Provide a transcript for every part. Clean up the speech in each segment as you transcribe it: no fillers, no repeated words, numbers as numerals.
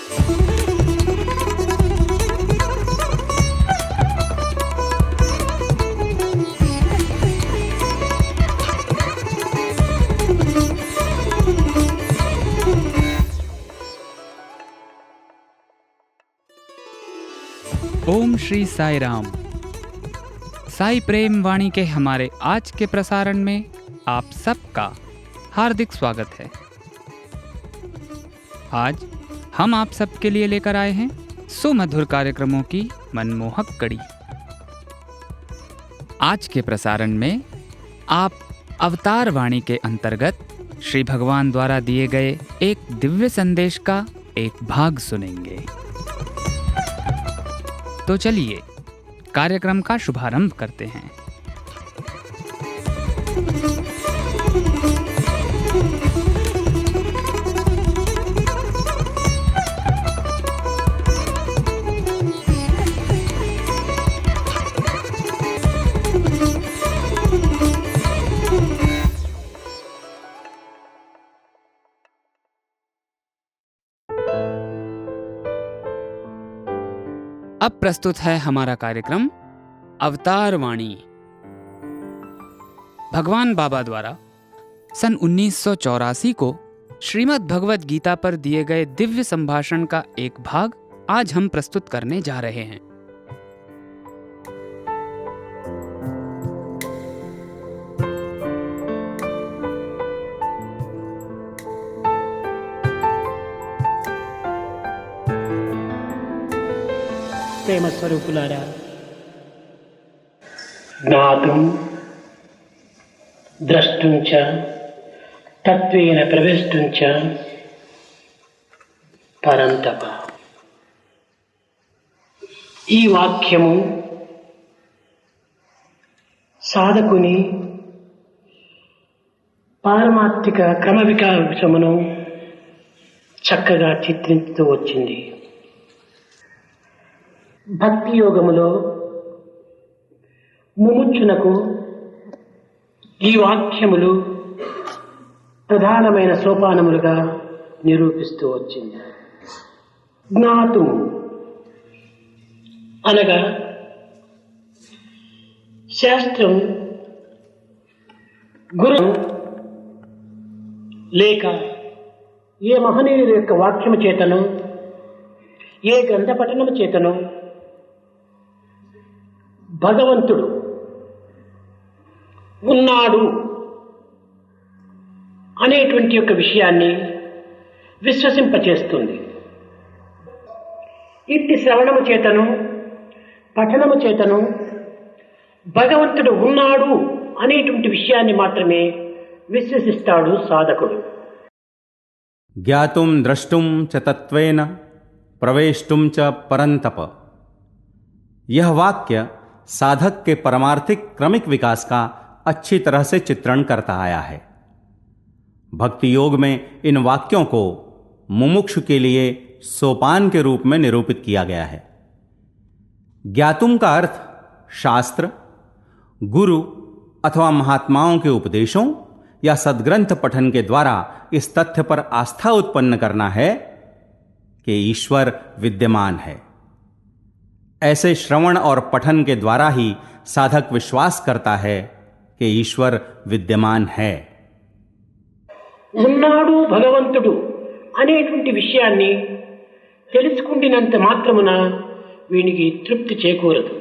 ओम श्री साई राम। साई प्रेम वाणी के हमारे आज के प्रसारण में आप सबका हार्दिक स्वागत है। आज हम आप सबके लिए लेकर आए हैं सुमधुर कार्यक्रमों की मनमोहक कड़ी। आज के प्रसारण में आप अवतार वाणी के अंतर्गत श्री भगवान द्वारा दिए गए एक दिव्य संदेश का एक भाग सुनेंगे। तो चलिए कार्यक्रम का शुभारंभ करते हैं। अब प्रस्तुत है हमारा कार्यक्रम अवतार वाणी। भगवान बाबा द्वारा सन 1984 को श्रीमद् भगवद गीता पर दिए गए दिव्य संभाषण का एक भाग आज हम प्रस्तुत करने जा रहे हैं। ప్రేమ స్వరూపులారా, జ్ఞాతుం ద్రష్టుం చ తత్వేన ప్రవేష్టం చ పరంతప. ఈ వాక్యము సాధకుని పారమార్థిక క్రమ వికాసమును చక్కగా చిత్రించుతూ వచ్చింది. భక్తి యోగములో ముముక్షునకు ఈ వాక్యములు ప్రధానమైన సోపానములుగా నిరూపిస్తూ వచ్చింది. జ్ఞాతు అనగా శాస్త్రం, గురు లేక ఏ మహనీయుల యొక్క వాక్యము చేతను, ఏ గ్రంథ పఠనము చేతను భగవంతుడు ఉన్నాడు అనేటువంటి యొక్క విషయాన్ని విశ్వసింపచేస్తుంది. ఇట్టి శ్రవణము చేతను, పఠనము చేతను భగవంతుడు ఉన్నాడు అనేటువంటి విషయాన్ని మాత్రమే విశ్వసిస్తాడు సాధకుడు. ज्ञातुं द्रष्टुं च तत्त्वेन प्रवेष्टुं च परंतप. यह वाक्य साधक के परमार्थिक क्रमिक विकास का अच्छी तरह से चित्रण करता आया है. भक्ति योग में इन वाक्यों को मुमुक्षु के लिए सोपान के रूप में निरूपित किया गया है. ज्ञातुम का अर्थ शास्त्र, गुरु अथवा महात्माओं के उपदेशों या सद्ग्रंथ पठन के द्वारा इस तथ्य पर आस्था उत्पन्न करना है कि ईश्वर विद्यमान है. ऐसे श्रवण और पठन के द्वारा ही साधक विश्वास करता है कि ईश्वर विद्यमान है. ఉన్నాడు భగవంతుడు అనేటువంటి విషయాన్ని తెలుసుకుంటున్నంత మాత్రమున వీనికి తృప్తి చేకూరదు.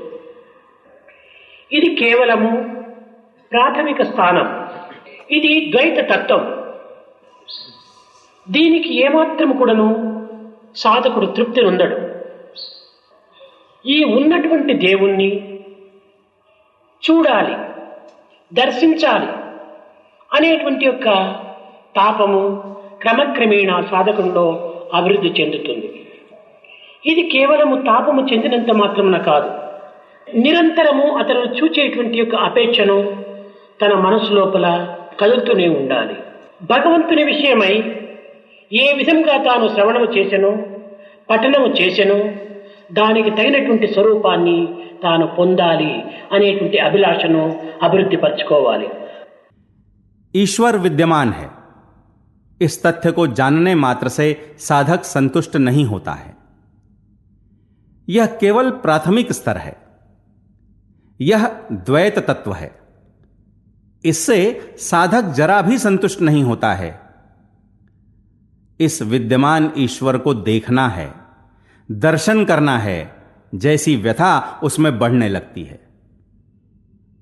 ఇది కేవలము ప్రాథమిక స్థానం. ఇది ద్వైత తత్వం. దీనికి ఏమాత్రం కూడాను సాధకుడు తృప్తి ఉండడు. ఈ ఉన్నటువంటి దేవుణ్ణి చూడాలి, దర్శించాలి అనేటువంటి యొక్క తాపము క్రమక్రమేణా సాధకుల్లో అభివృద్ధి చెందుతుంది. ఇది కేవలము తాపము చెందినంత మాత్రమున కాదు, నిరంతరము అతను చూచేటువంటి యొక్క అపేక్షను తన మనసు లోపల కదులుతూనే ఉండాలి. భగవంతుని విషయమై ఏ విధంగా తాను శ్రవణము చేసెనో, పఠనము చేసెనో దానికి తగినటువంటి స్వరూపాన్ని తాను పొందాలి అనేటువంటి అభిలాషను అభివృద్ధి పరచుకోవాలి. ईश्वर विद्यमान है, इस तथ्य को जानने मात्र से साधक संतुष्ट नहीं होता है। यह केवल प्राथमिक स्तर है। यह द्वैत तत्व है। इससे साधक जरा भी संतुष्ट नहीं होता है। इस विद्यमान ईश्वर को देखना है, दर्शन करना है, जैसी व्यथा उसमें बढ़ने लगती है।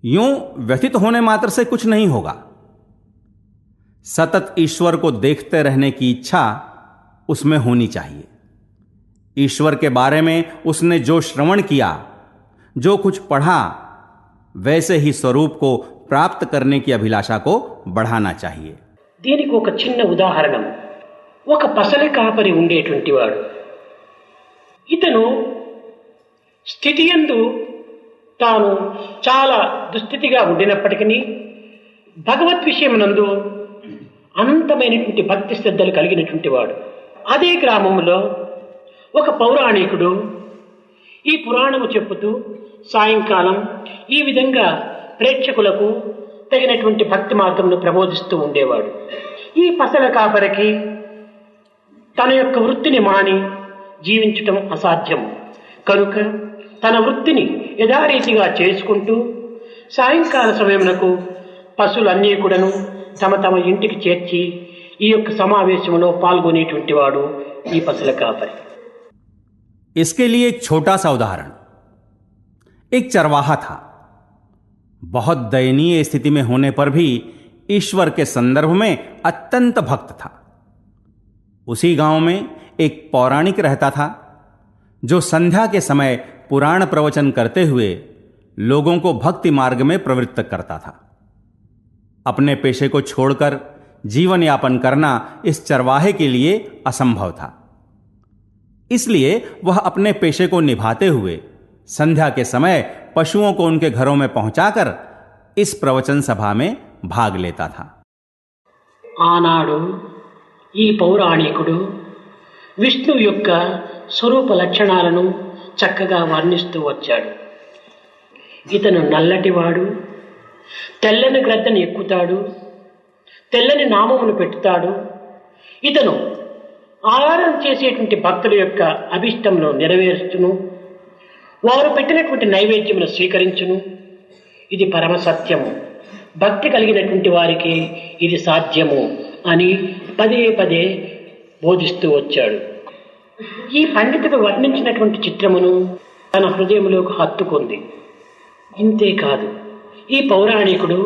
यूं व्यथित होने मात्र से कुछ नहीं होगा। सतत ईश्वर को देखते रहने की इच्छा उसमें होनी चाहिए। ईश्वर के बारे में उसने जो श्रवण किया, जो कुछ पढ़ा, वैसे ही स्वरूप को प्राप्त करने की अभिलाषा को बढ़ाना चाहिए। దీనికి ఒక చిన్న ఉదాహరణ, ఒక పసలి కాపరి ఉండేటువంటి వాడు. ఇతను స్థితియందు తాను చాలా దుస్థితిగా ఉండినప్పటికీ భగవత్ విషయమునందు అనంతమైనటువంటి భక్తి శ్రద్ధలు కలిగినటువంటి వాడు. అదే గ్రామంలో ఒక పౌరాణికుడు ఈ పురాణము చెప్పుతూ సాయంకాలం ఈ విధంగా ప్రేక్షకులకు తగినటువంటి భక్తి మార్గంను ప్రబోధిస్తూ ఉండేవాడు. ఈ పసల కాపరికి తన యొక్క వృత్తిని మాని జీవించటం అసాధ్యం కనుక తన వృత్తిని యథారీతిగా చేసుకుంటూ సాయంకాల సమయమునకు పశువులన్నీ కూడాను తమ తమ ఇంటికి చేర్చి ఈ యొక్క సమావేశంలో పాల్గొనేటువంటి వాడు ఈ పసల కాపరి. इसके लिए एक छोटा सा उदाहरण, एक चरवाहा था। बहुत दयनीय स्थिति में होने पर भी ईश्वर के संदर्भ में अत्यंत भक्त था। उसी गांव में एक पौराणिक रहता था जो संध्या के समय पुराण प्रवचन करते हुए लोगों को भक्ति मार्ग में प्रवृत्त करता था। अपने पेशे को छोड़कर जीवन यापन करना इस चरवाहे के लिए असंभव था। इसलिए वह अपने पेशे को निभाते हुए संध्या के समय पशुओं को उनके घरों में पहुंचाकर इस प्रवचन सभा में भाग लेता था। ఆనాడు ఈ పౌరాణికుడు విష్ణు యొక్క స్వరూప లక్షణాలను చక్కగా వర్ణిస్తూ వచ్చాడు. ఇతను నల్లటివాడు, తెల్లని గ్రద్దను ఎక్కుతాడు, తెల్లని నామమును పెట్టుతాడు. ఇతను ఆరాధన చేసేటువంటి భక్తుల యొక్క అభిష్టంలో నెరవేర్చును, వారు పెట్టినటువంటి నైవేద్యమును స్వీకరించును. ఇది పరమ సత్యము, భక్తి కలిగినటువంటి వారికి ఇది సాధ్యము అని పదే పదే బోధిస్తూ వచ్చాడు. ఈ పండితుడు వర్ణించినటువంటి చిత్రమును తన హృదయంలోకి హత్తుకుంది. ఇంతేకాదు, ఈ పౌరాణికుడు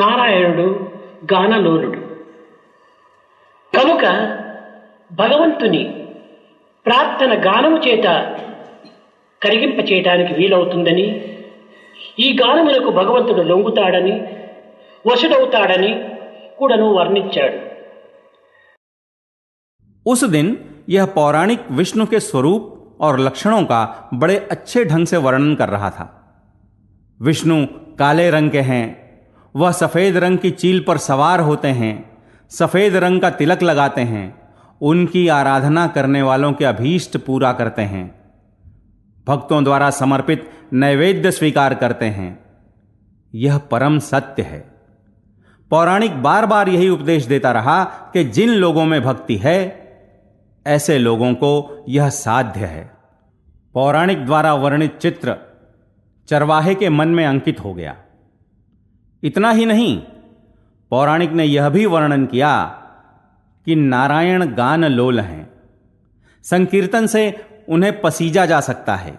నారాయణుడు గానలోలుడు కనుక భగవంతుని ప్రార్థన గానము చేత కరిగింప చేయడానికి వీలవుతుందని, ఈ గానములకు భగవంతుడు లొంగుతాడని, వశుడవుతాడని కూడాను వర్ణించాడు. उस दिन यह पौराणिक विष्णु के स्वरूप और लक्षणों का बड़े अच्छे ढंग से वर्णन कर रहा था। विष्णु काले रंग के हैं, वह सफेद रंग की चील पर सवार होते हैं, सफेद रंग का तिलक लगाते हैं, उनकी आराधना करने वालों के अभीष्ट पूरा करते हैं, भक्तों द्वारा समर्पित नैवेद्य स्वीकार करते हैं। यह परम सत्य है। पौराणिक बार बार यही उपदेश देता रहा कि जिन लोगों में भक्ति है, ऐसे लोगों को यह साध्य है। पौराणिक द्वारा वर्णित चित्र चरवाहे के मन में अंकित हो गया। इतना ही नहीं, पौराणिक ने यह भी वर्णन किया कि नारायण गान लोल हैं, संकीर्तन से उन्हें पसीजा जा सकता है।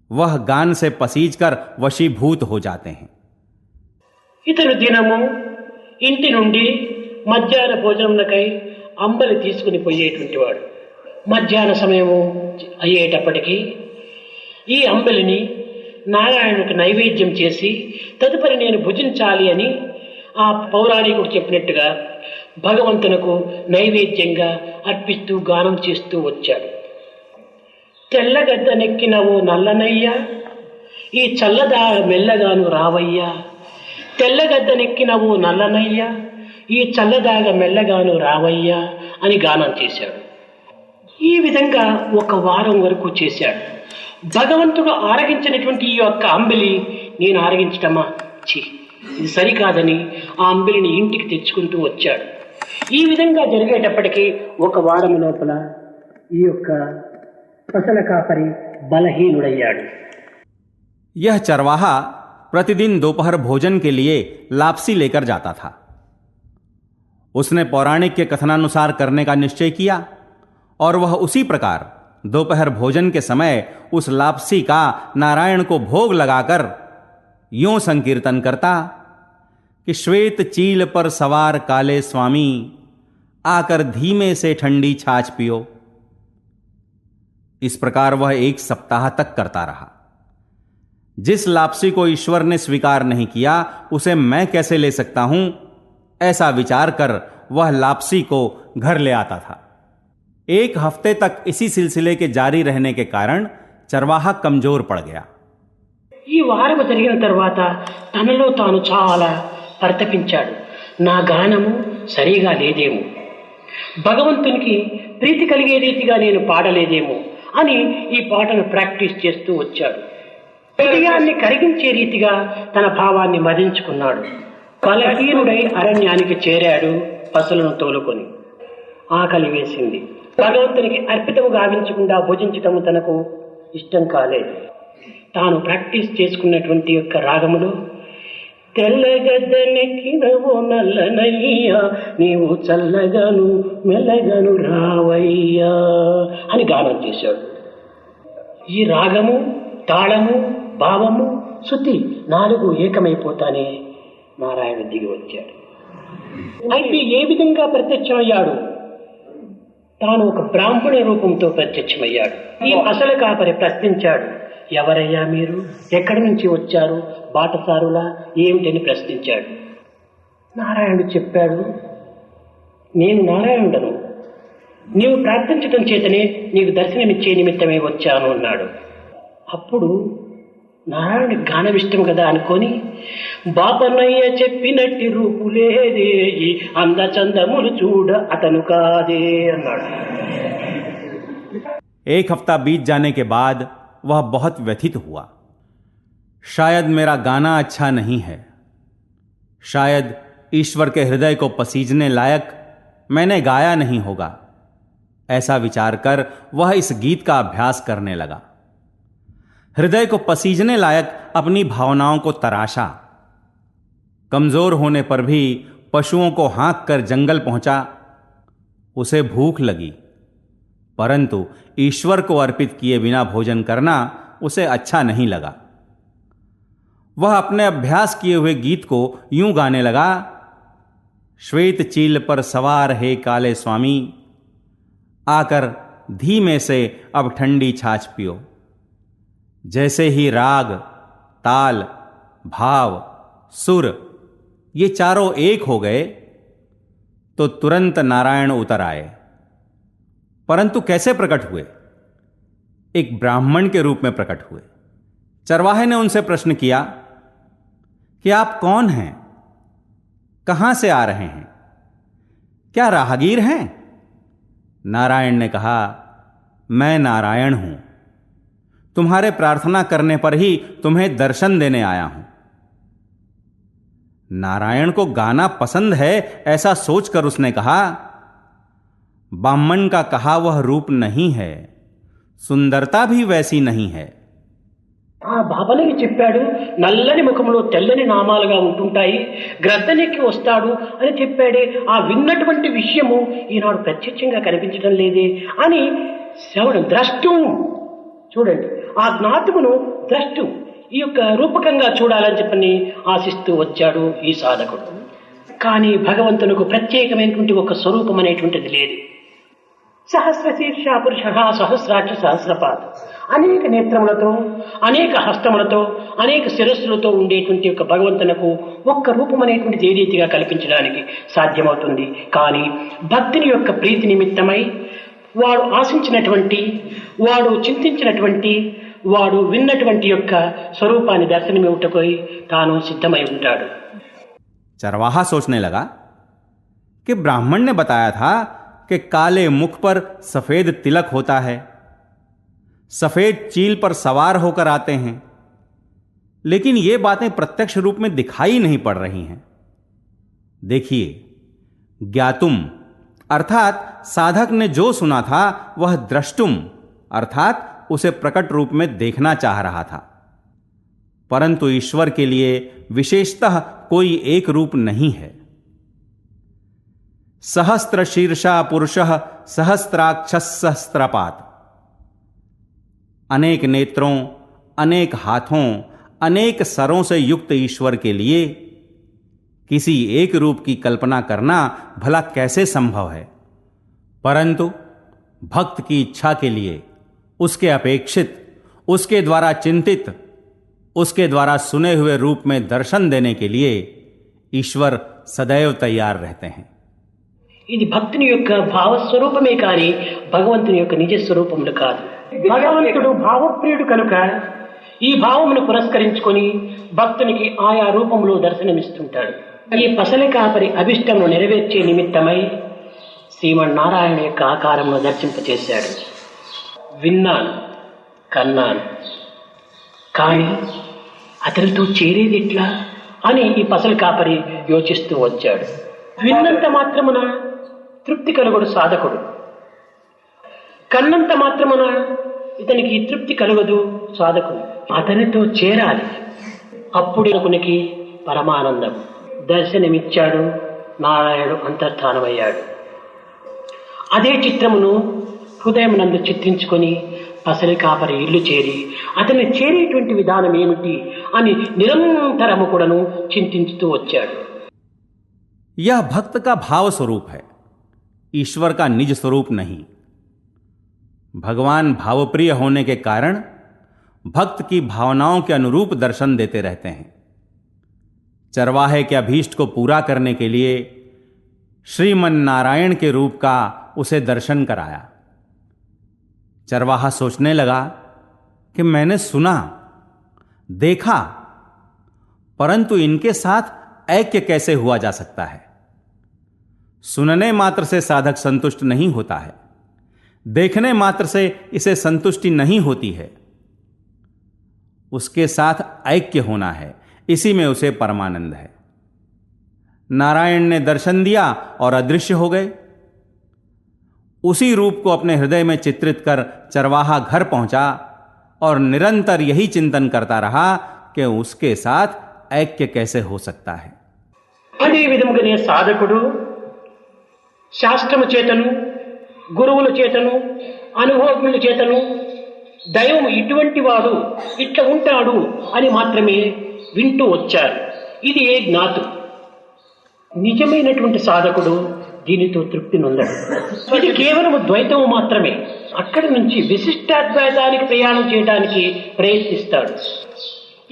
वह गान से पसीज कर वशीभूत हो जाते हैं। ఇతను దినము ఇంటి నుండి మధ్యాహ్న భోజనమునకై అంబలి తీసుకుని పోయేటువంటి వాడు. మధ్యాహ్న సమయము అయ్యేటప్పటికీ ఈ అంబలిని నారాయణునికి నైవేద్యం చేసి తదుపరి నేను భుజించాలి అని ఆ పౌరాణికుడు చెప్పినట్టుగా భగవంతునకు నైవేద్యంగా అర్పిస్తూ గానం చేస్తూ వచ్చాడు. తెల్లగద్దనెక్కినవు నల్లనయ్యా, ఈ చల్లదా మెల్లగాను రావయ్యా, తెల్లగద్దనెక్కినవు నల్లనయ్యా, ఈ చల్లదాగా మెల్లగాను రావయ్యా అని గానం చేశాడు. ఈ విధంగా ఒక వారం వరకు చేశాడు. భగవంతుడు ఆరగించినటువంటి ఈ యొక్క అంబిలి నేను ఆరగించటమా, ఛీ, ఇది సరికాదని ఆ అంబిలిని ఇంటికి తెచ్చుకుంటూ వచ్చాడు. ఈ విధంగా జరిగేటప్పటికీ ఒక వారం లోపల ఈ యొక్క పసల కాపరి బలహీనుడయ్యాడు. यह चरवाहा प्रतिदिन दोपहर भोजन के लिए लापसी लेकर जाता था. उसने पौराणिक के कथनानुसार करने का निश्चय किया और वह उसी प्रकार दोपहर भोजन के समय उस लापसी का नारायण को भोग लगाकर यूं संकीर्तन करता कि श्वेत चील पर सवार काले स्वामी, आकर धीमे से ठंडी छाछ पियो. इस प्रकार वह 1 सप्ताह तक करता रहा. जिस लापसी को ईश्वर ने स्वीकार नहीं किया उसे मैं कैसे ले सकता हूं, ऐसा विचार कर वह लापसी को घर ले आता था. 1 हफ्ते तक इसी सिलसिले के जारी रहने के कारण चरवाहा कमजोर पड़ गया. ఈ వారం జరిగిన తర్వాత తనలో తాను చాలా పరితపించాడు. నా గానము సరిగా లేదేమో, భగవంతునికి ప్రీతి కలిగే రీతిగా నేను పాడలేదేమో అని ఈ పాటను ప్రాక్టీస్ చేస్తూ వచ్చాడు. హృదయాన్ని కరిగించే రీతిగా తన భావాన్ని మదించుకున్నాడు. బలహీనుడై అరణ్యానికి చేరాడు పశువులను తోలుకొని. ఆకలి వేసింది. భగవంతునికి అర్పితము గావించకుండా భుజించటం తనకు ఇష్టం కాలేదు. తాను ప్రాక్టీస్ చేసుకున్నటువంటి యొక్క రాగములో తెల్లగద్దెనెక్కినవో నల్లనయ్యా, నీవు చల్లగాను మెల్లగాను రావయ్యా అని గానం చేశాడు. ఈ రాగము, తాళము, భావము, శృతి 4 ఏకమైపోతానే నారాయణ దిగి వచ్చాడు. అయితే ఏ విధంగా ప్రత్యక్షమయ్యాడు? తాను ఒక బ్రాహ్మణ రూపంతో ప్రత్యక్షమయ్యాడు. ఈ అసలు కాపరి ప్రశ్నించాడు, ఎవరయ్యా మీరు, ఎక్కడి నుంచి వచ్చారు, బాటసారులా ఏమిటని ప్రశ్నించాడు. నారాయణుడు చెప్పాడు, నేను నారాయణుడను, నీవు ప్రార్థించటం చేతనే నీకు దర్శనమిచ్చే నిమిత్తమే వచ్చాను అన్నాడు. అప్పుడు నారాయణుడికి గానం ఇష్టం కదా అనుకొని, బాపనయ్య చెప్పినట్టి రూపులేదే, అందచందములు చూడ అతను కాదే అన్నాడు. 1 हफ्ता बीत जाने के बाद वह बहुत व्यथित हुआ. शायद मेरा गाना अच्छा नहीं है, शायद ईश्वर के हृदय को पसीजने लायक मैंने गाया नहीं होगा. ऐसा विचार कर वह इस गीत का अभ्यास करने लगा. हृदय को पसीजने लायक अपनी भावनाओं को तराशा. कमजोर होने पर भी पशुओं को हाँक कर जंगल पहुंचा. उसे भूख लगी, परंतु ईश्वर को अर्पित किए बिना भोजन करना उसे अच्छा नहीं लगा. वह अपने अभ्यास किए हुए गीत को यूं गाने लगा, श्वेत चील पर सवार हे काले स्वामी, आकर धीमे से अब ठंडी छाछ पियो. जैसे ही राग, ताल, भाव, सुर ये चारों एक हो गए तो तुरंत नारायण उतर आए. परंतु कैसे प्रकट हुए? एक ब्राह्मण के रूप में प्रकट हुए. चरवाहे ने उनसे प्रश्न किया कि आप कौन हैं, कहां से आ रहे हैं, क्या राहगीर हैं? नारायण ने कहा, मैं नारायण हूं, तुम्हारे प्रार्थना करने पर ही तुम्हें दर्शन देने आया हूं. नारायण को गाना पसंद है ऐसा सोचकर उसने कहा, ब्राह्मण का कहा वह रूप नहीं है, सुंदरता भी वैसी नहीं है. ఆ బాబనకి చెప్పాడు, నల్లని ముఖంలో తెల్లని నామాలుగా ఉంటుంటాయి, గ్రద్దనెక్కి వస్తాడు అని చెప్పాడే. ఆ విన్నటువంటి విషయము ఈనాడు ప్రత్యక్షంగా కనిపించడం లేదే అని శ్రవణం, ద్రష్టం. చూడండి, ఆ జ్ఞాతమును ద్రష్టం ఈ యొక్క రూపకంగా చూడాలని చెప్పని ఆశిస్తూ వచ్చాడు ఈ సాధకుడు. కానీ భగవంతునికి ప్రత్యేకమైనటువంటి ఒక స్వరూపం అనేటువంటిది లేదు. సహస్ర శీర్ష పురుష, సహస్రాక్ష సహస్రపాద, అనేక నేత్రములతో, అనేక హస్తములతో, అనేక శిరస్సులతో ఉండేటువంటి ఒక భగవంతునకు ఒక్క రూపం అనేటువంటిది ఏ రీతిగా కల్పించడానికి సాధ్యమవుతుంది? కానీ భక్తుని యొక్క ప్రీతి నిమిత్తమై వాడు ఆశించినటువంటి, వాడు చింతించినటువంటి, వాడు విన్నటువంటి యొక్క స్వరూపాన్ని దర్శనమివ్వటకై తాను సిద్ధమై ఉంటాడు. चरवाहा सोचने लगा कि ब्राह्मण ने बताया था कि काले मुख पर सफेद तिलक होता है, सफेद चील पर सवार होकर आते हैं, लेकिन ये बातें प्रत्यक्ष रूप में दिखाई नहीं पड़ रही हैं. देखिए, ज्ञातुम अर्थात साधक ने जो सुना था वह द्रष्टुम अर्थात उसे प्रकट रूप में देखना चाह रहा था। परंतु ईश्वर के लिए विशेषतः कोई एक रूप नहीं है। सहस्त्र शीर्षा पुरुषः सहस्त्राक्षः सहस्त्रपात। अनेक नेत्रों, अनेक हाथों, अनेक सरों से युक्त ईश्वर के लिए किसी एक रूप की कल्पना करना भला कैसे संभव है। परंतु भक्त की इच्छा के लिए उसके अपेक्षित, उसके द्वारा चिंतित, उसके द्वारा सुने हुए रूप में दर्शन देने के लिए ईश्वर सदैव तैयार रहते हैं। ఇది భక్తుని యొక్క భావస్వరూపమే కానీ భగవంతుని యొక్క నిజ స్వరూపములు కాదు. భగవంతుడు భావప్రియుడు కనుక ఈ భావమును పురస్కరించుకొని భక్తునికి ఆయా రూపంలో దర్శనమిస్తుంటాడు. ఈ పసలి కాపరి అభిష్టమును నెరవేర్చే నిమిత్తమై శ్రీమన్నారాయణ యొక్క ఆకారమును దర్శింపచేశాడు. విన్నాను, కన్నాను, కానీ అతనితో చేరేది ఎట్లా అని ఈ పసలి కాపరి యోచిస్తూ వచ్చాడు. విన్నంత మాత్రమున తృప్తి కలుగడు సాధకుడు, కన్నంత మాత్రమున ఇతనికి తృప్తి కలగదు సాధకుడు. అతనితో చేరాలి, అప్పుడు అతనికి పరమానందం. దర్శనమిచ్చాడు, నారాయణుడు అంతర్ధానమయ్యాడు. అదే చిత్రమును హృదయమునందు చిత్రించుకొని పసలి కాపరి ఇల్లు చేరి అతన్ని చేరేటువంటి విధానం ఏమిటి అని నిరంతరము కూడాను చింతించుతూ వచ్చాడు. यह भक्त का भाव स्वरूप है, ईश्वर का निज स्वरूप नहीं। भगवान भावप्रिय होने के कारण भक्त की भावनाओं के अनुरूप दर्शन देते रहते हैं। चरवाहे के अभीष्ट को पूरा करने के लिए श्रीमन्नारायण के रूप का उसे दर्शन कराया। चरवाहा सोचने लगा कि मैंने सुना, देखा, परंतु इनके साथ ऐक्य कैसे हुआ जा सकता है। सुनने मात्र से साधक संतुष्ट नहीं होता है, देखने मात्र से इसे संतुष्टि नहीं होती है। उसके साथ ऐक्य होना है, इसी में उसे परमानंद है। नारायण ने दर्शन दिया और अदृश्य हो गए। उसी रूप को अपने हृदय में चित्रित कर चरवाहा घर पहुंचा और निरंतर यही चिंतन करता रहा कि उसके साथ ऐक्य कैसे हो सकता है। అదే విధముగానే సాధకుడు శాస్త్రము చేతను, గురువుల చేతను, అనుభవజ్ఞుల చేతను దైవం ఇటువంటి వాడు, ఇట్లా ఉంటాడు అని మాత్రమే వింటూ వచ్చారు. ఇది ఏ జ్ఞాతు. నిజమైనటువంటి సాధకుడు దీనితో తృప్తి నొందడు. ఇది కేవలం ద్వైతము మాత్రమే. అక్కడి నుంచి విశిష్టాద్వైతానికి ప్రయాణం చేయడానికి ప్రయత్నిస్తాడు.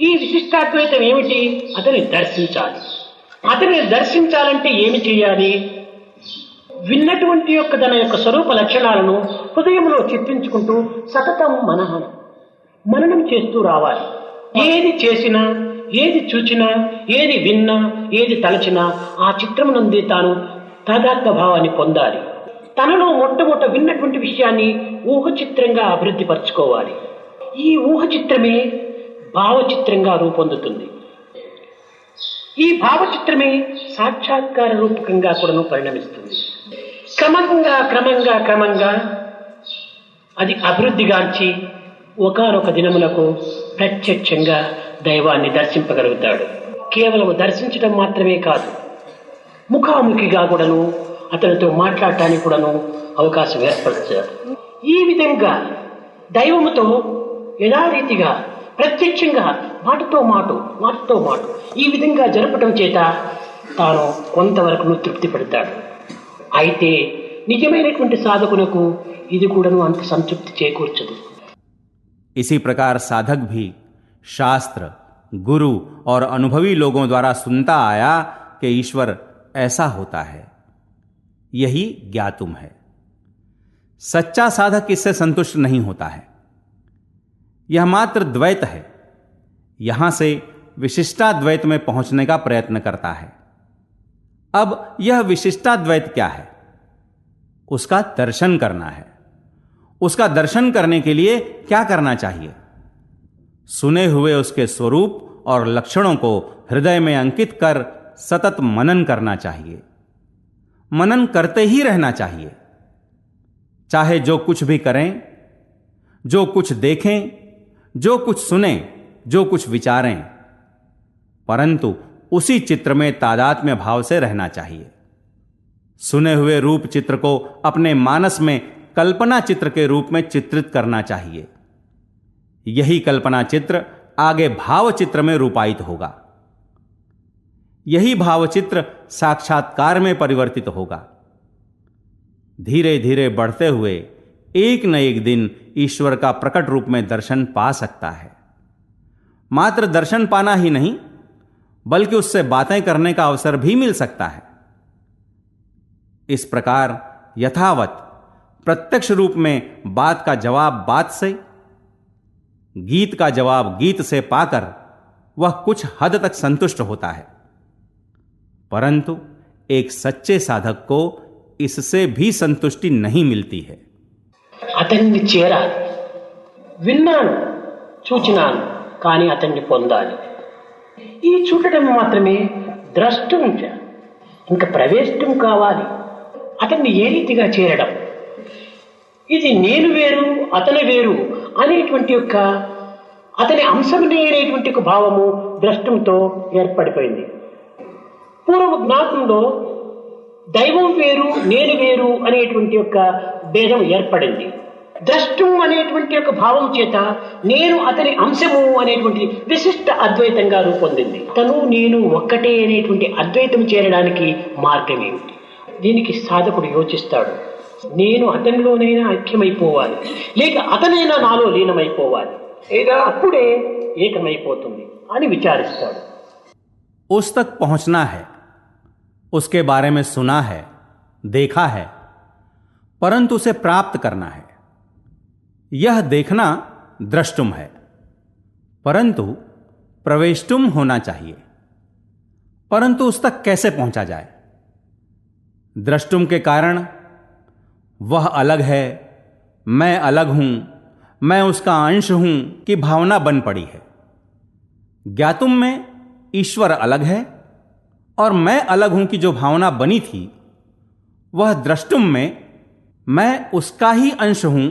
ఈ విశిష్టాద్వైతం ఏమిటి? అతన్ని దర్శించాలి. అతన్ని దర్శించాలంటే ఏమి చేయాలి? విన్నటువంటి యొక్క తన యొక్క స్వరూప లక్షణాలను హృదయంలో చిత్రించుకుంటూ సతతం మననం చేస్తూ రావాలి. ఏది చేసినా, ఏది చూచినా, ఏది విన్నా, ఏది తలచినా ఆ చిత్రం నుండి తాను తాదాత్మ భావాన్ని పొందాలి. తనలో మొట్టమొదట విన్నటువంటి విషయాన్ని ఊహ చిత్రంగా అభివృద్ధి పరచుకోవాలి. ఈ ఊహ చిత్రమే భావచిత్రంగా రూపొందుతుంది. ఈ భావచిత్రమే సాక్షాత్కార రూపకంగా కూడా పరిణమిస్తుంది. క్రమంగా అది అభివృద్ధిగాంచి ఒకానొక దినములకు ప్రత్యక్షంగా దైవాన్ని దర్శింపగలుగుతాడు. కేవలం దర్శించడం మాత్రమే కాదు, ముఖాముఖిగా కూడాను అతనితో మాట్లాడటానికి కూడాను అవకాశం ఏర్పరచాడు. ఈ విధంగా దైవముతో యథారీతిగా ప్రత్యక్షంగా మాటతో మాట ఈ విధంగా జరపటం చేత తాను కొంతవరకు తృప్తి పడతాడు. అయితే నిజమైనటువంటి సాధకునకు ఇది కూడాను అంత సంతృప్తి చేకూర్చదు. इसी प्रकार साधक भी शास्त्र, गुरु और अनुभवी लोगों द्वारा सुनता आया कि ईश्वर ऐसा होता है। यही ज्ञातुम है। सच्चा साधक इससे संतुष्ट नहीं होता है। यह मात्र द्वैत है। यहां से विशिष्टाद्वैत में पहुंचने का प्रयत्न करता है। अब यह विशिष्टाद्वैत क्या है? उसका दर्शन करना है। उसका दर्शन करने के लिए क्या करना चाहिए? सुने हुए उसके स्वरूप और लक्षणों को हृदय में अंकित कर सतत मनन करना चाहिए। मनन करते ही रहना चाहिए। चाहे जो कुछ भी करें, जो कुछ देखें, जो कुछ सुने, जो कुछ विचारें, परंतु उसी चित्र में तादात्म्य भाव से रहना चाहिए। सुने हुए रूप चित्र को अपने मानस में कल्पना चित्र के रूप में चित्रित करना चाहिए। यही कल्पना चित्र आगे भाव चित्र में रूपायित होगा। यही भाव चित्र साक्षात्कार में परिवर्तित होगा। धीरे धीरे बढ़ते हुए एक न एक दिन ईश्वर का प्रकट रूप में दर्शन पा सकता है। मात्र दर्शन पाना ही नहीं, बल्कि उससे बातें करने का अवसर भी मिल सकता है। इस प्रकार यथावत प्रत्यक्ष रूप में बात का जवाब बात से, गीत का जवाब गीत से पाकर वह कुछ हद तक संतुष्ट होता है। परंतु एक सच्चे साधक को इससे भी संतुष्टि नहीं मिलती है। అతన్ని చేరాలి, విన్నాను, చూచినాను, కానీ అతన్ని పొందాలి. ఈ చూడటం మాత్రమే ద్రష్టం, ఇంకా ప్రవేశం కావాలి. అతన్ని ఏ రీతిగా చేరడం, ఇది నేను వేరు అతని వేరు అనేటువంటి యొక్క అతని అంశమే అనేటువంటి ఒక భావము ద్రష్టంతో ఏర్పడిపోయింది. పూర్వ జ్ఞాతంలో దైవం వేరు నేను వేరు అనేటువంటి యొక్క భేదం ఏర్పడింది. ద్రష్టం అనేటువంటి యొక్క భావం చేత నేను అతని అంశము అనేటువంటి విశిష్ట అద్వైతంగా రూపొందింది. తను నేను ఒక్కటే అనేటువంటి అద్వైతం చేరడానికి మార్గం ఏమిటి? దీనికి సాధకుడు యోచిస్తాడు. నేను అతనిలోనైనా ఐక్యమైపోవాలి, లేక అతనైనా నాలో లీనమైపోవాలి, లేదా అప్పుడే ఏకమైపోతుంది అని విచారిస్తాడు. उस तक पहुंचना है, उसके बारे में सुना है, देखा है, परंतु उसे प्राप्त करना है। यह देखना द्रष्टुम है, परंतु प्रवेष्टुम होना चाहिए। परंतु उस तक कैसे पहुंचा जाए? द्रष्टुम के कारण वह अलग है, मैं अलग हूं, मैं उसका अंश हूं कि भावना बन पड़ी है। ज्ञातुम में ईश्वर अलग है और मैं अलग हूं की जो भावना बनी थी, वह द्रष्टुम में मैं उसका ही अंश हूं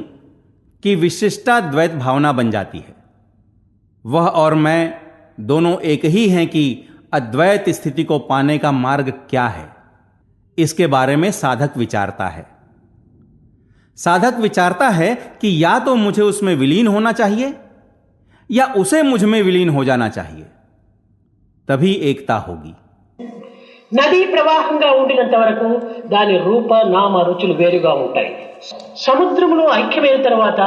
कि विशिष्टाद्वैत भावना बन जाती है। वह और मैं दोनों एक ही हैं कि अद्वैत स्थिति को पाने का मार्ग क्या है, इसके बारे में साधक विचारता है। साधक विचारता है कि या तो मुझे उसमें विलीन होना चाहिए या उसे मुझ में विलीन हो जाना चाहिए, तभी एकता होगी। నదీ ప్రవాహంగా ఉండినంత వరకు దాని రూప నామ రుచులు వేరుగా ఉంటాయి. సముద్రంలో ఐక్యమైన తర్వాత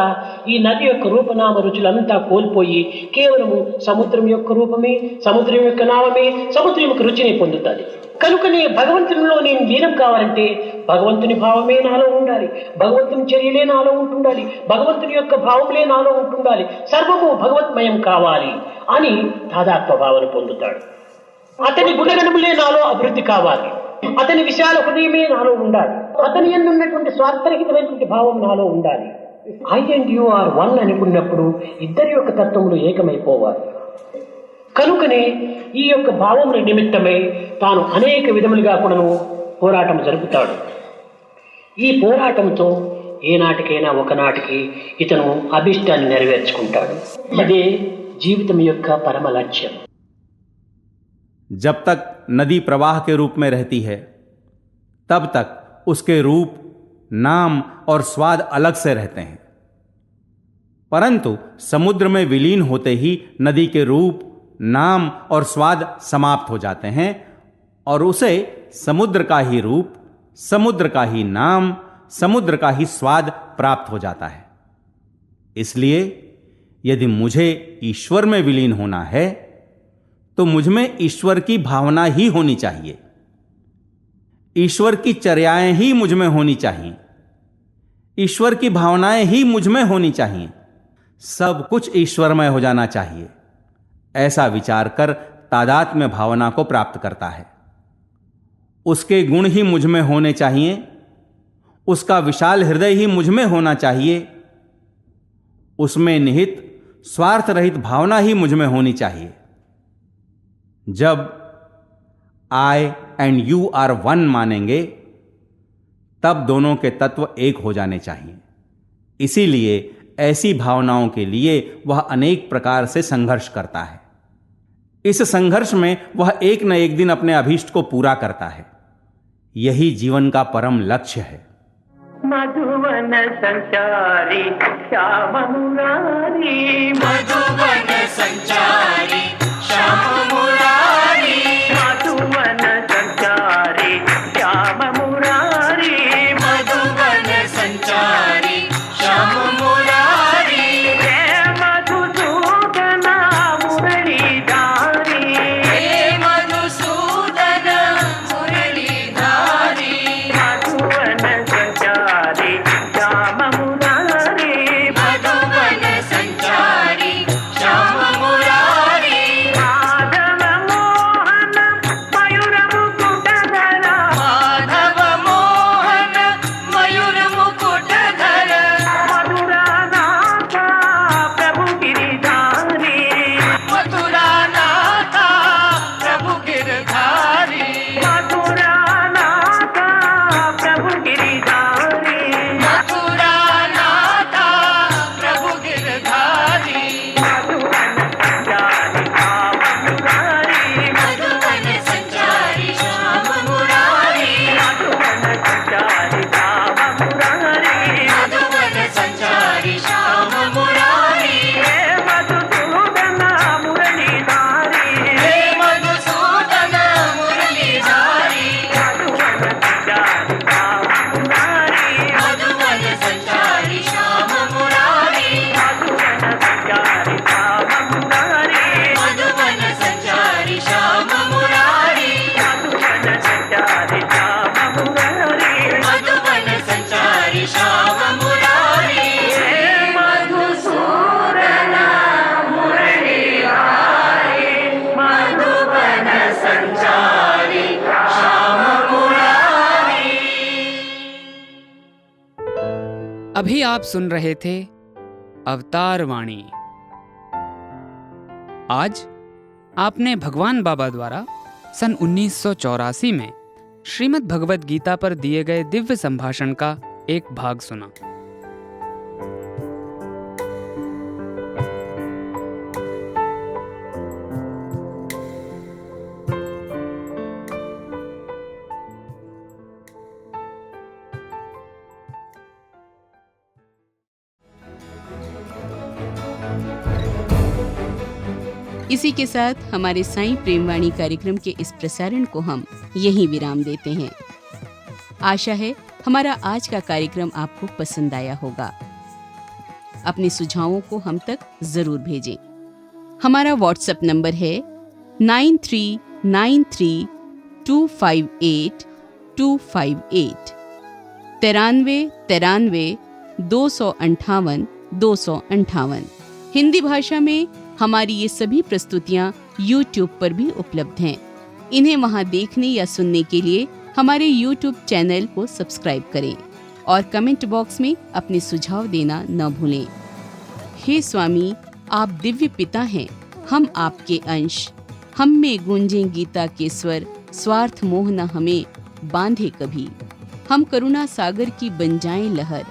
ఈ నది యొక్క రూపనామ రుచులంతా కోల్పోయి కేవలము సముద్రం యొక్క రూపమే, సముద్రం యొక్క నామమే, సముద్రం యొక్క రుచిని పొందుతుంది. కనుకనే భగవంతునిలో నేను లీనం కావాలంటే భగవంతుని భావమే నాలో ఉండాలి, భగవంతుని చర్యలే నాలో ఉంటుండాలి, భగవంతుని యొక్క భావములే నాలో ఉంటుండాలి, సర్వము భగవత్మయం కావాలి అని తాదాత్మ భావన పొందుతాడు. అతని గుణగణములే నాలో అభివృద్ధి కావాలి, అతని విశాల హృదయమే నాలో ఉండాలి, అతని యందు ఉన్నటువంటి స్వార్థరహితమైనటువంటి భావం నాలో ఉండాలి. I and you are one అనుకున్నప్పుడు ఇద్దరి యొక్క తత్వములు ఏకమైపోవాలి. కనుకనే ఈ యొక్క భావముల నిమిత్తమై తాను అనేక విధములుగా కూడాను పోరాటం జరుపుతాడు. ఈ పోరాటంతో ఏనాటికైనా ఒకనాటికి ఇతను అభిష్టాన్ని నెరవేర్చుకుంటాడు. అదే జీవితం యొక్క పరమ లక్ష్యం. जब तक नदी प्रवाह के रूप में रहती है, तब तक उसके रूप, नाम और स्वाद अलग से रहते हैं। परंतु समुद्र में विलीन होते ही नदी के रूप, नाम और स्वाद समाप्त हो जाते हैं और उसे समुद्र का ही रूप, समुद्र का ही नाम, समुद्र का ही स्वाद प्राप्त हो जाता है। इसलिए यदि मुझे ईश्वर में विलीन होना है तो मुझमें ईश्वर की भावना ही होनी चाहिए, ईश्वर की चर्याएं ही मुझमें होनी चाहिए, ईश्वर की भावनाएं ही मुझमें होनी चाहिए, सब कुछ ईश्वरमय हो जाना चाहिए। ऐसा विचार कर तादात्म्य भावना को प्राप्त करता है। उसके गुण ही मुझमें होने चाहिए, उसका विशाल हृदय ही मुझमें होना चाहिए, उसमें निहित स्वार्थ रहित भावना ही मुझमें होनी चाहिए। जब आई एंड यू आर वन मानेंगे तब दोनों के तत्व एक हो जाने चाहिए। इसीलिए ऐसी भावनाओं के लिए वह अनेक प्रकार से संघर्ष करता है। इस संघर्ष में वह एक न एक दिन अपने अभीष्ट को पूरा करता है। यही जीवन का परम लक्ष्य है। मधुवन संचारी श्याम मुरारी, मधुवन संचारी श्याम मुरारी, मधुवन संचारी श्याम मुरारी, मधुवन संचारी श्याम मुरारी, हे मधुसूदन मुरलीधारी, हे मधुसूदन मुरलीधारी, मधुवन संचारी श्याम मुरारी, मधुवन संचारी श्याम मुरारी, माधव मोहन मयूर मुकुटधर, माधव मोहन मयूर मुकुटधर, मथुरानाथ प्रभु गिरिधारी, मथुरानाथ प्रभु गिरधारी, मथुरानाथ प्रभु गिरिधारी, मथुरानाथ प्रभु गिरधारी, मधुवन संचारी श्याम मुरारी, मधुवन संचारी श्याम मुरारी, मधुवन संचारी श्याम मुरारी, मधुवन संचारी श्याम मुरारी, हे मधुसूदन मुरलीधारी, हे मधुसूदन मुरलीधारी, मधुवन संचारी श्याम मुरारी, मधुवन संचारी श्याम मुरारी, मधुवन संचारी श्याम मुरारी, मधुवन संचारी श्याम मुरारी, मधुवन संचारी श्याम मुरारी, मधुवन संचारी श्याम मुरारी, हे मधुसूदन मुरलीधारी, मधुवन संचारी श्याम मुरारी। अभी आप सुन रहे थे अवतार वाणी। आज आपने भगवान बाबा द्वारा सन 1984 में श्रीमद् भगवद गीता पर दिए गए दिव्य संभाषण का एक भाग सुना। इसी के साथ हमारे साईं प्रेमवाणी कार्यक्रम के इस प्रसारण को हम यहीं विराम देते हैं। आशा है हमारा आज का कार्यक्रम आपको पसंद आया होगा। अपने सुझावों को हम तक जरूर भेजें। हमारा व्हाट्सएप नंबर है 9393258258 93 हिंदी भाषा में हमारी ये सभी प्रस्तुतियाँ YouTube पर भी उपलब्ध हैं। इन्हें वहाँ देखने या सुनने के लिए हमारे YouTube चैनल को सब्सक्राइब करें और कमेंट बॉक्स में अपने सुझाव देना न भूलें। हे स्वामी, आप दिव्य पिता हैं, हम आपके अंश। हम में गूंजें गीता के स्वर, स्वार्थ मोह न हमें बांधे कभी। हम करुणा सागर की बन जाएं लहर।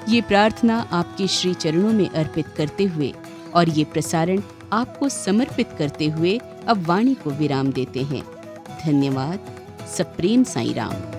ये प्रार्थना आपके श्री चरणों में अर्पित करते हुए और ये प्रसारण आपको समर्पित करते हुए अब वाणी को विराम देते हैं। धन्यवाद। सप्रेम साईं राम।